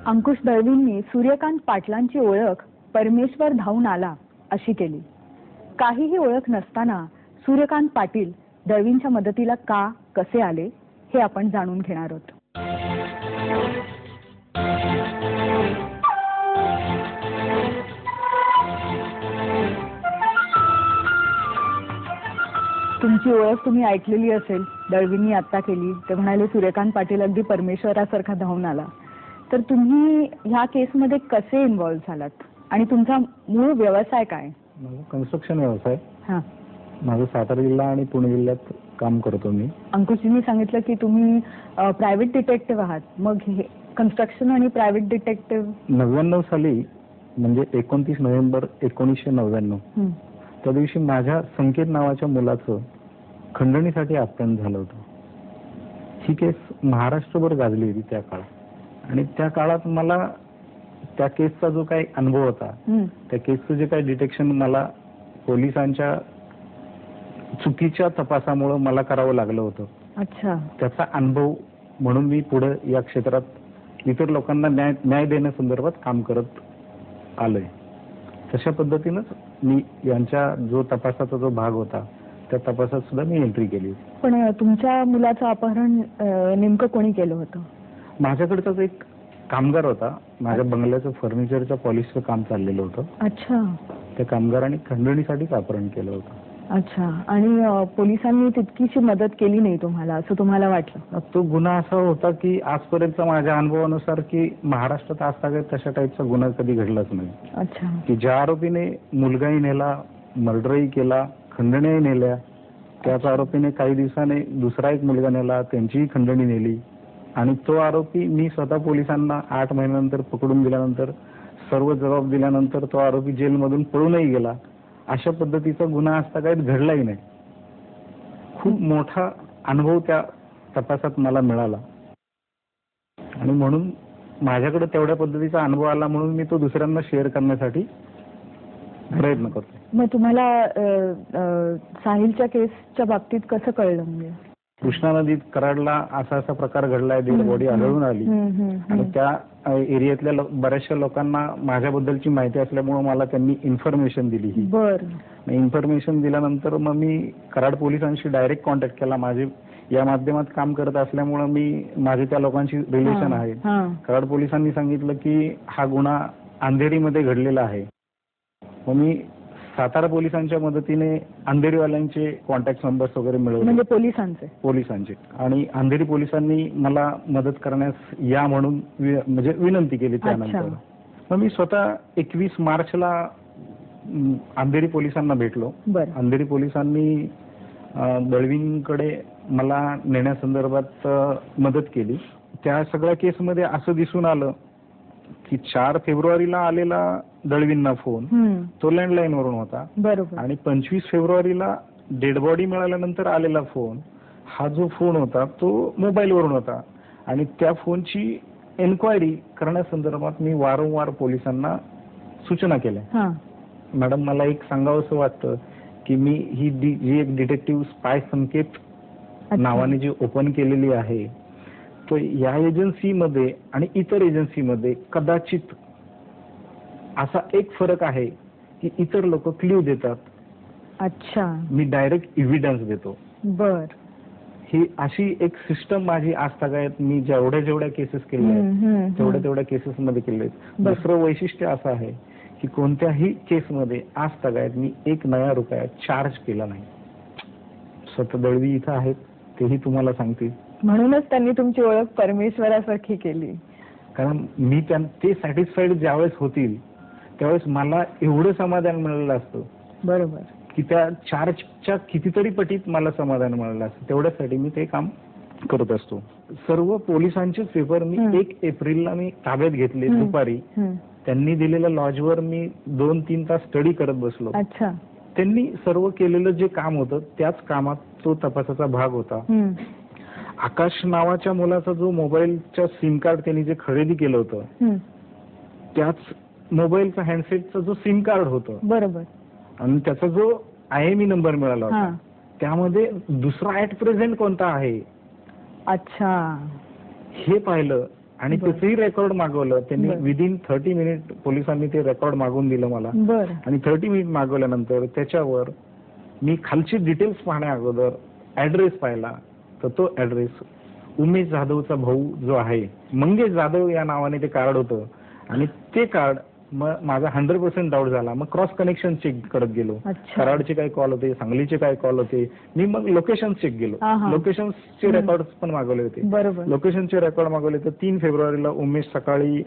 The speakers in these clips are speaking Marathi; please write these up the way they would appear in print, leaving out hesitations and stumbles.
अंकुश दळवींनी सूर्यकांत पाटलांची ओळख परमेश्वर धावून आला अशी केली. काहीही ओळख नसताना सूर्यकांत पाटील दळवींच्या मदतीला का कसे आले हे आपण जाणून घेणार आहोत. तुमची ओळख तुम्ही ऐकलेली असेल, दळवींनी आता केली. ते म्हणाले सूर्यकांत पाटील अगदी परमेश्वरासारखा धावून आला. तर तुम्ही ह्या केसमध्ये कसे इन्व्हॉल्व झालात आणि तुमचा मूळ व्यवसाय काय? माझा कन्स्ट्रक्शन व्यवसाय. हां, माझं सातारा जिल्हा आणि पुणे जिल्ह्यात काम करतो मी. अंकुशजींनी सांगितलं की तुम्ही प्रायव्हेट डिटेक्टिव्ह आहात. मग हे कन्स्ट्रक्शन आणि प्रायव्हेट डिटेक्टिव्ह 99 साली म्हणजे 29 नोव्हेंबर 1999 त्या दिवशी माझ्या संकेत नावाच्या मुलाचं खंडणीसाठी अपहरण झालं होतं. ही केस महाराष्ट्रभर गाजली होती त्या काळात आणि त्या काळात मला त्या केसचा जो काही अनुभव होता, त्या केसचं जे काही डिटेक्शन मला पोलिसांच्या चुकीच्या तपासामुळे मला करावं लागलं होतं. अच्छा. त्याचा अनुभव म्हणून मी पुढे या क्षेत्रात इतर लोकांना न्याय देण्यासंदर्भात काम करत आलोय. तशा पद्धतीनंच मी यांच्या जो तपासाचा जो भाग होता त्या तपासात सुद्धा मी एंट्री केली. पण तुमच्या मुलाचं अपहरण नेमकं कोणी केलं होतं? माझ्याकडचाच एक कामगार होता. माझ्या बंगल्याचं फर्निचरच्या पॉलिशचं काम चाललेलं होतं. अच्छा. त्या कामगाराने खंडणीसाठीच अपहरण केलं होतं. अच्छा. आणि पोलिसांनी तितकीशी मदत केली नाही तुम्हाला असं तुम्हाला वाटलं? तो गुन्हा असा होता की आजपर्यंत माझ्या अनुभवानुसार की महाराष्ट्रात आजतागत तशा टाईपचा गुन्हा कधी घडलाच नाही. अच्छा. की ज्या आरोपीने मुलगाही नेला, मर्डरही केला, खंडणीही नेल्या, त्याच आरोपीने काही दिवसाने दुसरा एक मुलगा नेला, त्यांचीही खंडणी नेली आणि तो आरोपी मी स्वतः पोलिसांना 8 महिन्यानंतर पकडून दिल्यानंतर सर्व जबाब दिल्यानंतर तो आरोपी जेलमधून पळूनही गेला. अशा पद्धतीचा गुन्हा आजतागत घडलाही नाही. खूप मोठा अनुभव त्या तपासात मला मिळाला आणि म्हणून माझ्याकडे तेवढ्या पद्धतीचा अनुभव आला म्हणून मी तो दुसऱ्यांना शेअर करण्यासाठी प्रयत्न करतो. मग तुम्हाला साहिलच्या केसच्या बाबतीत कसं कळलं? म्हणजे कृष्णा नदीत कराडला असा असा प्रकार घडलाय, डेड बॉडी आढळून आली आणि त्या एरियातल्या बऱ्याचशा लोकांना माझ्याबद्दलची माहिती असल्यामुळे मला त्यांनी इन्फॉर्मेशन दिली. बरं. इन्फॉर्मेशन दिल्यानंतर मग मी कराड पोलिसांशी डायरेक्ट कॉन्टॅक्ट केला. माझे या माध्यमात काम करत असल्यामुळे मी माझे त्या लोकांशी रिलेशन आहे. कराड पोलिसांनी सांगितलं की हा गुन्हा अंधेरीमध्ये घडलेला आहे. मग मी सातारा पोलिसांच्या मदतीने अंधेरीवाल्यांचे कॉन्टॅक्ट नंबर्स वगैरे मिळवले. म्हणजे पोलिसांचे आणि अंधेरी पोलिसांनी मला मदत करण्यास या म्हणून म्हणजे विनंती केली. त्यानंतर मग मी स्वतः 21 मार्चला अंधेरी पोलिसांना भेटलो. अंधेरी पोलिसांनी दळवींकडे मला नेण्यासंदर्भात मदत केली. त्या सगळ्या केसमध्ये असं दिसून आलं की 4 फेब्रुवारीला आलेला दळवींना फोन तो लँडलाईन वरून होता. बरोबर. आणि 25 फेब्रुवारीला डेड बॉडी मिळाल्यानंतर आलेला फोन हा जो फोन होता तो मोबाईल वरून होता आणि त्या फोनची एन्क्वायरी करण्यासंदर्भात मी वारंवार पोलिसांना सूचना केल्या. मॅडम मला एक सांगावंसं वाटतं की मी ही जी एक डिटेक्टिव्ह स्पाय संकेत नावाने जी ओपन केलेली आहे तो या एजन्सीमध्ये आणि इतर एजन्सीमध्ये कदाचित असा एक फरक आहे की इतर लोक क्ल्यू देतात. अच्छा. मी डायरेक्ट एव्हिडन्स देतो. बर. ही अशी एक सिस्टम माझी आजतागायत मी जेवढ्या केसेस केल्या आहेत तेवढ्या केसेस मध्ये केले आहेत. दुसरं वैशिष्ट्य असं आहे की कोणत्याही केसमध्ये आजतागायत मी 1 नया रुपया चार्ज केला नाही. स्वतः दळवी इथं आहेत तेही तुम्हाला सांगतील. म्हणूनच त्यांनी तुमची ओळख परमेश्वरासारखी केली. कारण मी ते सॅटिस्फाईड ज्यावेळेस होतील त्यावेळेस मला एवढं समाधान मिळालं असतं. बरोबर. की त्या चार्जच्या कितीतरी पटीत मला समाधान मिळालं असतं. तेवढ्यासाठी मी ते काम करत असतो. सर्व पोलिसांचे पेपर मी 1 एप्रिलला मी ताब्यात घेतले दुपारी. त्यांनी दिलेल्या लॉजवर मी 2-3 तास स्टडी करत बसलो. अच्छा. त्यांनी सर्व केलेलं जे काम होतं त्याच कामात तो तपासाचा भाग होता. आकाश नावाच्या मुलाचा जो मोबाईलच्या सिम कार्ड त्यांनी जे खरेदी केलं होतं त्याच मोबाईलचा हँडसेटचा जो सिम कार्ड होतं. बरोबर. आणि त्याचा जो IMEI नंबर मिळाला होता त्यामध्ये दुसरा ऍट प्रेझेंट कोणता आहे अच्छा. हे पाहिलं आणि बरं. त्याचंही रेकॉर्ड मागवलं त्यांनी. बरं. विदिन 30 मिनिट पोलिसांनी ते रेकॉर्ड मागवून दिलं मला. बरं. आणि 30 मिनिट मागवल्यानंतर त्याच्यावर मी खालची डिटेल्स पाहण्या अगोदर ऍड्रेस पाहिला. तर तो ऍड्रेस उमेश जाधवचा भाऊ जो आहे, मंगेश जाधव या नावाने ते कार्ड होतं. आणि ते कार्ड मग माझा 100% डाऊट झाला. मग क्रॉस कनेक्शन चेक करत गेलो. अच्छा. कराडचे काय कॉल होते, सांगलीचे काय कॉल होते. मी मग लोकेशन चेक गेलो. हा, हा. लोकेशनचे रेकॉर्ड पण मागवले होते. बरोबर. लोकेशनचे रेकॉर्ड मागवले तर 3 फेब्रुवारीला उमेश सकाळी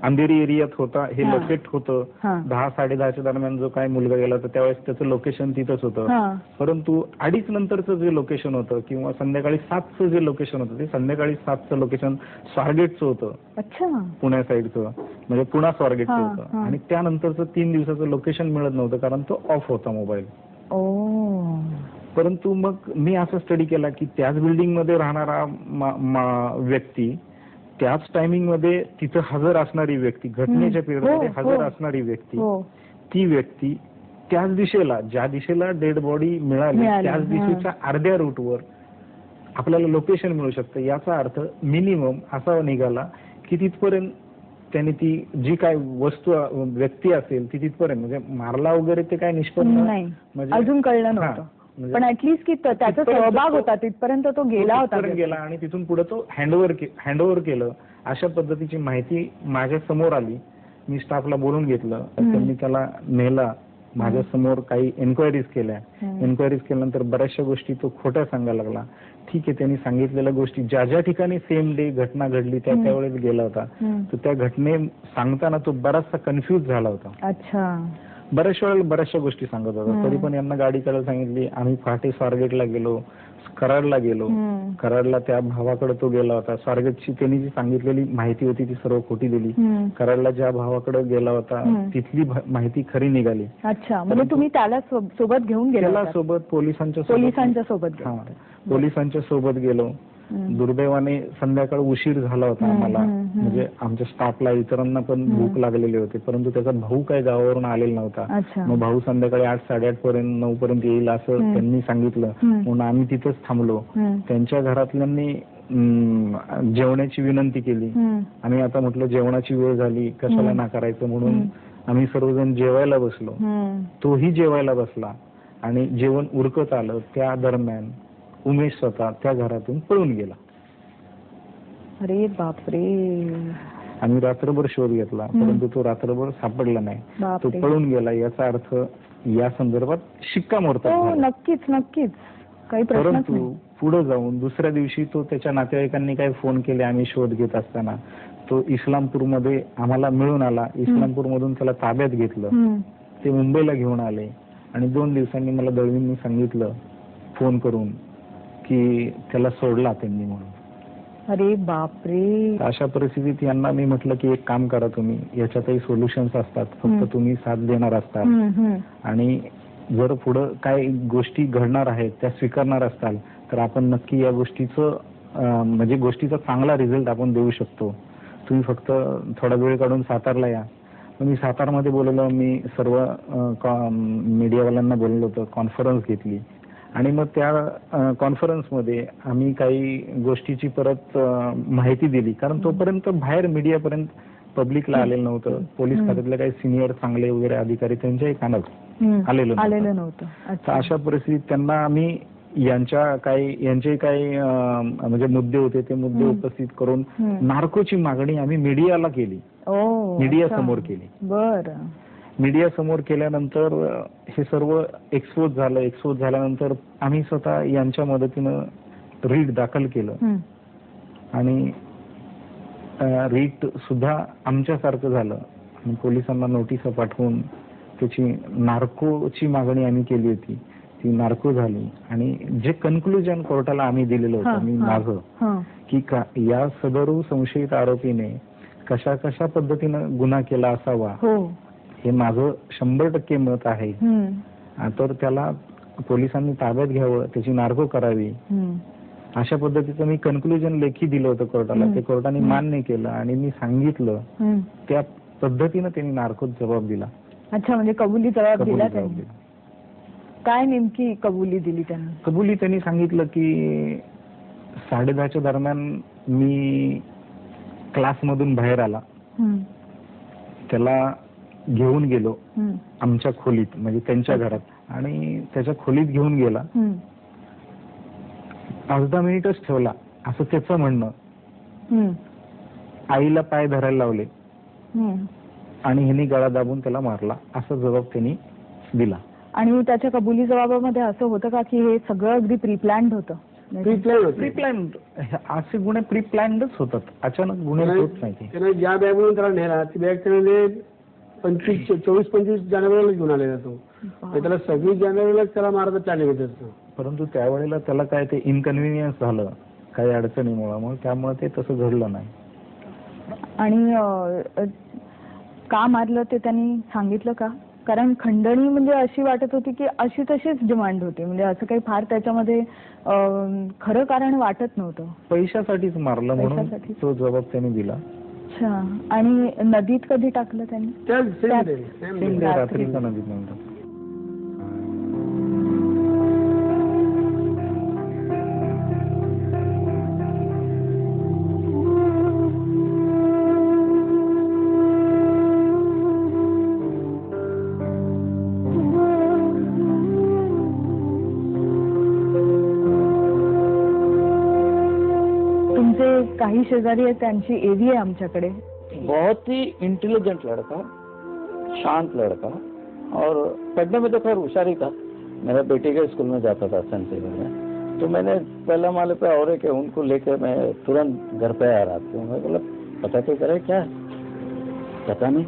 अंधेरी एरियात होता हे हा. लोकेट होतं. हा. 10-10:30च्या दरम्यान जो काय मुलगा गेला तर त्यावेळेस त्याचं लोकेशन तिथंच होतं. हा. परंतु 2:30 नंतरचं जे लोकेशन होतं किंवा संध्याकाळी 7चं जे लोकेशन होतं ते संध्याकाळी 7चं लोकेशन स्वारगेटचं होतं. अच्छा. पुण्या साईडचं, म्हणजे पुणा स्वारगेटचं हा, होतं. हा. आणि त्यानंतरचं 3 दिवसाचं लोकेशन मिळत नव्हतं कारण तो ऑफ होता मोबाईल. ओ. परंतु मग मी असा स्टडी केला की त्याच बिल्डिंग मध्ये राहणारा व्यक्ती, त्याच टायमिंग मध्ये तिथं हजर असणारी व्यक्ती, घटनेच्या पिरियडमध्ये हजर असणारी व्यक्ती, ती व्यक्ती त्याच दिशेला, ज्या दिशेला डेड बॉडी मिळाली त्याच दिशेच्या अर्ध्या रूटवर आपल्याला लोकेशन मिळू शकतं. याचा अर्थ मिनिमम असा निघाला की तिथपर्यंत त्यांनी ती जी काय वस्तू व्यक्ती असेल ती तिथपर्यंत, म्हणजे मारला वगैरे ते काय निष्पन्न नाही, म्हणजे अजून कळलं नव्हतं. पण ऍटलीस्ट की त्याचा सहभाग होता तिथपर्यंत तो गेला होता. गेला आणि तिथून पुढे तो हँडओव्हर केलं. अशा पद्धतीची माहिती माझ्या समोर आली. मी स्टाफला बोलून घेतलं. त्यांनी त्याला नेला. माझ्या समोर काही एन्क्वायरीज केल्या. एन्क्वायरीज केल्यानंतर बऱ्याचशा गोष्टी तो खोट्या सांगायला लागला. ठीक आहे, त्यांनी सांगितलेल्या गोष्टी ज्या ज्या ठिकाणी सेम डे घटना घडली त्यावेळेस गेला होता. तर त्या घटने सांगताना तो बराचसा कन्फ्युज झाला होता. अच्छा. बऱ्याच वेळेला बऱ्याचशा गोष्टी सांगत होता. तरी पण यांना गाडी करायला सांगितली. आम्ही पहाटे स्वारगेटला गेलो, कराडला गेलो. कराडला त्या भावाकडे तो गेला होता. स्वारगेटची त्यांनी जी सांगितलेली माहिती होती ती सर्व खोटी दिली. कराडला ज्या भावाकडे गेला होता तिथली माहिती खरी निघाली. अच्छा, म्हणजे तुम्ही त्याला सोबत घेऊन गेला? त्याला सोबत पोलिसांच्या सोबत. पोलिसांच्या सोबत गेलो. दुर्दैवाने संध्याकाळ उशीर झाला होता आम्हाला, म्हणजे आमच्या स्टाफला इतरांना पण भूक लागलेली होती. परंतु त्याचा भाऊ काही गावावरून आलेला नव्हता. मग भाऊ संध्याकाळी 8-8:30 पर्यंत 9 पर्यंत येईल असं त्यांनी सांगितलं. म्हणून आम्ही तिथंच थांबलो. त्यांच्या घरातल्यांनी जेवणाची विनंती केली. आम्ही आता म्हटलं जेवणाची वेळ झाली, कशाला नाकारायचं, म्हणून आम्ही सर्वजण जेवायला बसलो. तोही जेवायला बसला आणि जेवण उरकत आलं. त्या दरम्यान उमेश स्वतः त्या घरातून पळून गेला. अरे बापरे. आम्ही रात्रभर शोध घेतला परंतु तो रात्रभर सापडला नाही. तो पळून गेला याचा अर्थ या संदर्भात शिक्कामोर्तब झाला. नक्कीच काही प्रश्नच नाही. परंतु पुढे जाऊन दुसऱ्या दिवशी तो त्याच्या नातेवाईकांनी काही फोन केले. आम्ही शोध घेत असताना तो इस्लामपूरमध्ये आम्हाला मिळून आला. इस्लामपूरमधून त्याला ताब्यात घेतलं. ते मुंबईला घेऊन आले आणि 2 दिवसांनी मला दळवींनी सांगितलं फोन करून की त्याला सोडला त्यांनी म्हणून. अरे बापरे. अशा परिस्थितीत यांना मी म्हटलं की एक काम करा, तुम्ही याच्यातही सोल्युशन्स असतात, फक्त तुम्ही साथ देणार असतात आणि जर पुढे काय गोष्टी घडणार आहेत त्या स्वीकारणार असताल तर आपण नक्की या गोष्टीचं म्हणजे गोष्टीचा चांगला रिझल्ट आपण देऊ शकतो. तुम्ही फक्त थोडा वेळ काढून सातारला या. मी सातारमध्ये बोललो. मी सर्व मीडियावाल्यांना बोललो होतो. कॉन्फरन्स घेतली आणि मग त्या कॉन्फरन्समध्ये आम्ही काही गोष्टीची परत माहिती दिली. कारण तोपर्यंत बाहेर मीडियापर्यंत पब्लिकला आलेलं नव्हतं. पोलीस खात्यातले काही सिनियर चांगले वगैरे अधिकारी त्यांच्याही कानात आलेलं नव्हतं. अशा परिस्थितीत त्यांना आम्ही यांचे काही म्हणजे मुद्दे होते ते मुद्दे उपस्थित करून नार्कोची मागणी आम्ही मीडियाला केली. मीडिया समोर केली. बरं. मीडिया समोर केल्यानंतर हे सर्व एक्सपोज झालं. एक्सपोज झाल्यानंतर आम्ही स्वतः यांच्या मदतीनं रीट दाखल केलं आणि रीट सुद्धा आमच्यासारखं झालं आणि पोलिसांना नोटीस पाठवून त्याची नार्कोची मागणी आम्ही केली होती. ती नार्को झाली आणि जे कन्क्लुजन कोर्टाला आम्ही दिलेलं होतं मी माझं की या सदरू संशयित आरोपीने कशा कशा पद्धतीनं गुन्हा केला असावा हे माझं 100% मत आहे. तर त्याला पोलिसांनी ताब्यात घ्यावं, त्याची नार्को करावी, अशा पद्धतीचं मी कन्क्लुजन लेखी दिलं होतं कोर्टाला. ते कोर्टाने मान्य केलं आणि मी सांगितलं त्या पद्धतीनं त्यांनी नार्कोत जबाब दिला. अच्छा, म्हणजे कबुली जबाब दिला. काय नेमकी कबुली दिली त्यांनी? कबुली त्यांनी सांगितलं की 10:30च्या दरम्यान मी क्लासमधून बाहेर आला, त्याला घेऊन गेलो आमच्या खोलीत, म्हणजे त्यांच्या घरात, आणि त्याच्या खोलीत घेऊन गेला. अर्धा मिनिटच ठेवला असं त्याचं म्हणणं. आईला पाय धरायला लावले आणि हिने गळा दाबून त्याला मारला, असा जबाब त्यांनी दिला. आणि त्याच्या कबुली जबाबामध्ये असं होतं का की हे सगळं अगदी प्रीप्लॅन्ड होतं? प्रीप्लॅन्ड असे गुन्हे प्रीप्लॅन्डच होतात, अचानक गुन्हे होत नाही. त्याने ज्या बॅग म्हणून त्याला नेला ती बॅग त्याने 24-25 जानेवारीला घेऊन आलेला तो. त्याला 26 जानेवारीला त्याला मारायचं प्लॅनिंग होतं. परंतु त्यावेळेला त्याला काय ते इनकन्व्हिनियन्स झालं काही अडचणीमुळे, मग त्यामुळे ते तसं घडलं नाही. आणि का मारलं ते त्यांनी सांगितलं का? कारण खंडणी म्हणजे अशी वाटत होती की अशी तशीच डिमांड होती, म्हणजे असं काही फार त्याच्यामध्ये खरं कारण वाटत नव्हतं. पैशासाठीच मारलं म्हणून तो जबाब त्यांनी दिला. अच्छा. आणि नदीत कधी टाकलं त्यांनी? रात्रीचा नदीत नव्हतं. काही शेजारी है, त्यांची एवी है आमच्याकडे. बहुत ही इंटेलिजेंट लड़का, शांत लड़का, और पढ़ने में तो खैर होशियार ही था. मेरा बेटे के स्कूल में जाता था सेंट सेवियर में, तो मैंने पहला माले पे और एक उनको लेकर मैं तुरंत घर पे आ रहा था. मैं बोला पता तो करे क्या? पता नहीं.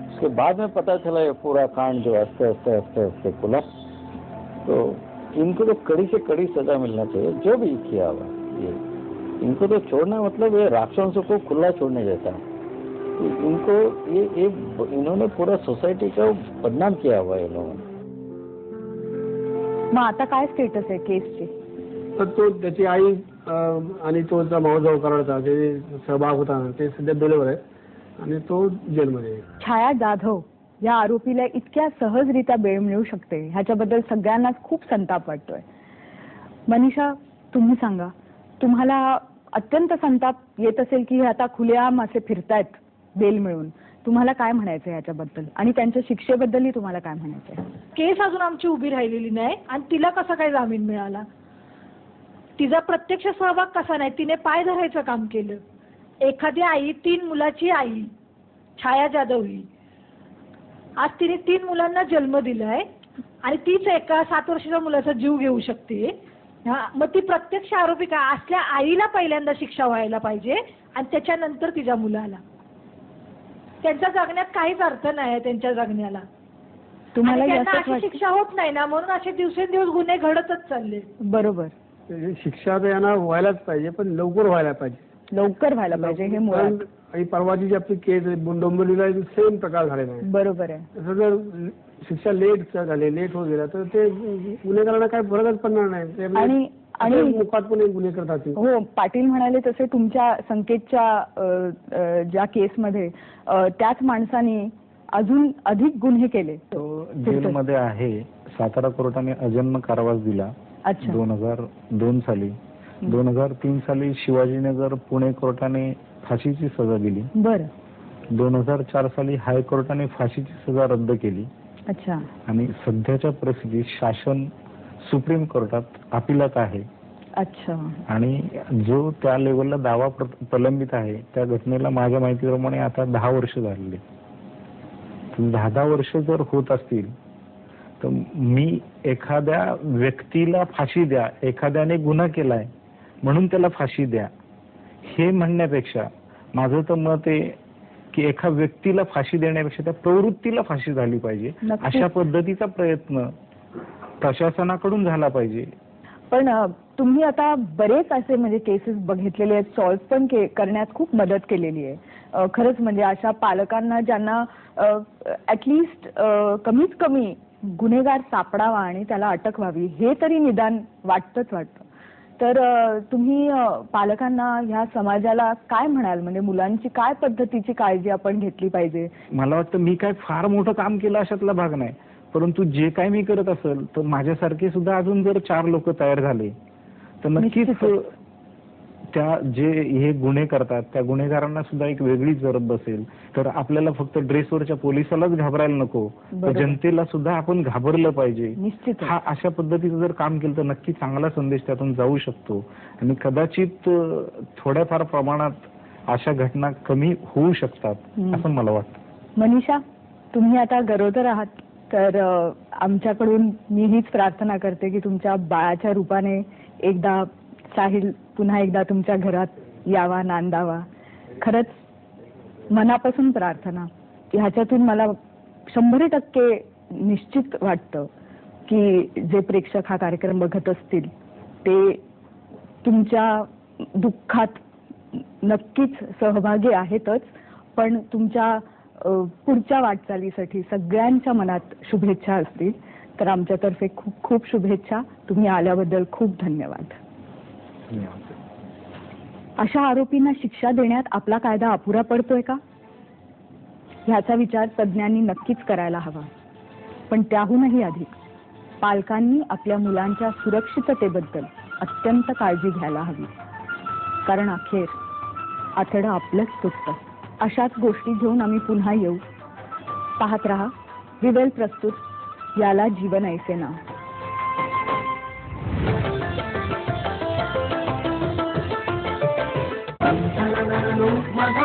उसके बाद में पता चला ये पूरा कांड जो आस्ते खुला. तो इनको तो कड़ी से कड़ी सजा मिलना चाहिए, जो भी किया हुआ. ये इनको तो छोड़ना मतलब ये राक्षसों को खुला छोड़ने जैसा. इनको ये इन्होंने पूरा सोसायटी का बदनाम किया हुआ है इन लोगों ने. मग आता काय स्टेटस आहे केसची? तर तो त्याची आई आणि तो भाऊ करायचा ते सहभाग होता, ते सध्या बेलवर आहे आणि तो जेलमध्ये आहे. छाया जाधव या आरोपीला इतक्या सहजरित्या बेल मिळू शकते ह्याच्याबद्दल सगळ्यांनाच खूप संताप वाटतोय. मनीषा, तुम्ही सांगा, तुम्हाला अत्यंत संताप येत असेल की हे आता खुलेआम असे फिरतायत बेल मिळून. तुम्हाला काय म्हणायचं याच्याबद्दल आणि त्यांच्या शिक्षेबद्दलही तुम्हाला काय म्हणायचं? केस अजून आमची उभी राहिलेली नाही आणि तिला कसा काय जामीन मिळाला? तिचा प्रत्यक्ष सहभाग कसा नाही? तिने पाय धरायचं काम केलं. एखादी आई, 3 मुलाची आई छाया जाधव ही, आज तिने 3 मुलांना जन्म दिलाय आणि तीच एका 7 वर्षाच्या मुलाचा जीव घेऊ शकते. मग ती प्रत्यक्ष आरोपी का? असल्या आईला पहिल्यांदा शिक्षा व्हायला पाहिजे आणि त्याच्यानंतर तिच्या मुलाला. त्यांच्या जगण्यात काहीच अर्थ नाही त्यांच्या जगण्याला. तुम्हाला अशी शिक्षा होत नाही ना, म्हणून असे दिवसेंदिवस गुन्हे घडतच चालले. बरोबर. शिक्षा तर यांना व्हायलाच पाहिजे, पण लवकर व्हायला पाहिजे. लवकर व्हायला पाहिजे हे मुळात. परवाची जी आपली केस डोंबिवलीला सेम प्रकार झालेला आहे. बरोबर आहे. तसं जर शिक्षा लेट होत गेला तर ते गुन्हेगारांना काय फरकच पडणार नाही आणि मुकाटपणे गुन्हे करतात. हो, पाटील म्हणाले तसे तुमच्या संकेतच्या ज्या केसमध्ये त्याच माणसाने अजून अधिक गुन्हे केले. तो जेलमध्ये आहे. सातारा कोर्टाने अजन्म कारावास दिला 2002 साली. 2003 साली शिवाजीनगर पुणे कोर्टाने फाशीची सजा दिली. बरं. 2004 साली हायकोर्टाने फाशीची सजा रद्द केली. अच्छा. आणि सध्याच्या परिस्थितीत शासन सुप्रीम कोर्टात अपिलात आहे. अच्छा. आणि जो त्या लेवलला दावा प्रलंबित आहे त्या घटनेला माझ्या माहितीप्रमाणे आता 10 वर्ष झालेली. 10 वर्ष जर होत असतील तर मी एखाद्या व्यक्तीला फाशी द्या, एखाद्याने गुन्हा केलाय म्हणून त्याला फाशी द्या, हे म्हणण्यापेक्षा माझं तर मत आहे की एका व्यक्तीला फाशी देण्यापेक्षा त्या प्रवृत्तीला फाशी झाली पाहिजे. अशा पद्धतीचा प्रयत्न प्रशासनाकडून झाला पाहिजे. पण तुम्ही आता बरेच असे म्हणजे केसेस बघितलेले आहेत, सॉल्व्ह पण करण्यात खूप मदत केलेली आहे. खरंच म्हणजे अशा पालकांना ज्यांना ऍटलिस्ट कमीत कमी गुन्हेगार सापडावा आणि त्याला अटक व्हावी हे तरी निदान वाटतं. तर तुम्ही पालकांना ह्या समाजाला काय म्हणाल? म्हणजे मुलांची काय पद्धतीची काळजी आपण घेतली पाहिजे? मला वाटतं मी काय फार मोठं काम केलं अशातला भाग नाही, परंतु जे काय मी करत असेल तर माझ्यासारखे सुद्धा अजून जर 4 लोक तयार झाले तर नक्कीच त्या जे हे गुन्हे करतात त्या गुन्हेगारांना सुद्धा एक वेगळीच जरब बसेल. तर आपल्याला फक्त ड्रेसवरच्या पोलिसालाच घाबरायला नको, तर जनतेला सुद्धा आपण घाबरलं पाहिजे. निश्चित हा अशा पद्धतीचं जर काम केलं तर नक्की चांगला संदेश त्यातून जाऊ शकतो आणि कदाचित थोड्याफार प्रमाणात अशा घटना कमी होऊ शकतात असं मला वाटतं. मनीषा, तुम्ही आता गरोदर आहात, तर आमच्याकडून मी हीच प्रार्थना करते की तुमच्या बाळाच्या रूपाने एकदा साहिल पुन्हा एकदा तुमच्या घरात यावा, नांदावा. खरंच मनापासून प्रार्थना. ह्याच्यातून मला 100% निश्चित वाटतं की जे प्रेक्षक हा कार्यक्रम बघत असतील ते तुमच्या दुःखात नक्कीच सहभागी आहेतच, पण तुमच्या पुढच्या वाटचालीसाठी सगळ्यांच्या मनात शुभेच्छा असतील. तर आमच्यातर्फे खूप खूप शुभेच्छा. तुम्ही आल्याबद्दल खूप धन्यवाद. अशा आरोपींना शिक्षा देण्यात आपला कायदा अपुरा पडतोय का, ह्याचा विचार तज्ज्ञांनी नक्कीच करायला हवा. पण त्याहूनही अधिक पालकांनी आपल्या मुलांच्या सुरक्षिततेबद्दल अत्यंत काळजी घ्यायला हवी. कारण अखेर आतडं आपलंच तुटतं. अशाच गोष्टी घेऊन आम्ही पुन्हा येऊ. पाहत रहा विवेल प्रस्तुत याला जीवन ऐसे ना. लोक माझा